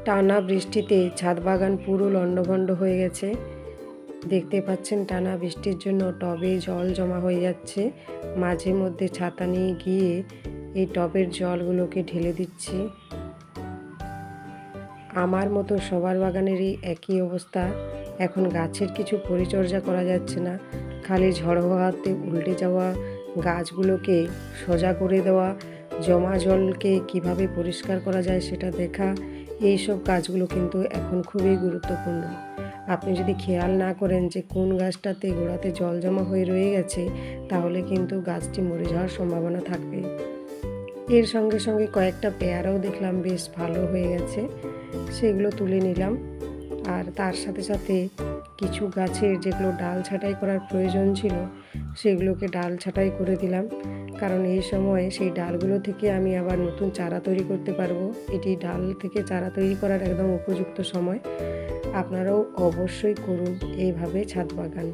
টানা বৃষ্টিতে ছাদ বাগান পুরো লণ্ডভণ্ড হয়ে গেছে। দেখতে পাচ্ছেন টানা বৃষ্টির জন্য টবে জল জমা হয়ে যাচ্ছে। মাঝে মধ্যে ছাতা নিয়ে গিয়ে এই টবের জলগুলোকে ঢেলে দিচ্ছি। আমার মতো সবার বাগানেরই একই অবস্থা। এখন গাছের কিছু পরিচর্যা করা যাচ্ছে না, খালি ঝড় হওয়াতে উল্টে যাওয়া গাছগুলোকে সোজা করে দেওয়া, জমা জলকে কিভাবে পরিষ্কার করা যায় সেটা দেখা, এই সব কাজগুলো কিন্তু এখন খুবই গুরুত্বপূর্ণ। আপনি যদি খেয়াল না করেন যে কোন গাছটাতে গোড়াতে জল জমা হয়ে রয়ে গেছে, তাহলে কিন্তু গাছটি মরে যাওয়ার সম্ভাবনা থাকবে। এর সঙ্গে সঙ্গে কয়েকটা পেয়ারাও দেখলাম বেশ ভালো হয়ে গেছে, সেগুলো তুলে নিলাম। আর তার সাথে সাথে কিছু গাছের যেগুলো ডাল ছাঁটাই করার প্রয়োজন ছিল, সেগুলোকে ডাল ছাঁটাই করে দিলাম, কারণ এই সময় সেই ডালগুলো থেকে আমি আবার নতুন চারা তৈরি করতে পারবো। এটি ডাল থেকে চারা তৈরি করার একদম উপযুক্ত সময়। আপনারাও অবশ্যই করুন এইভাবে ছাদ বাগান।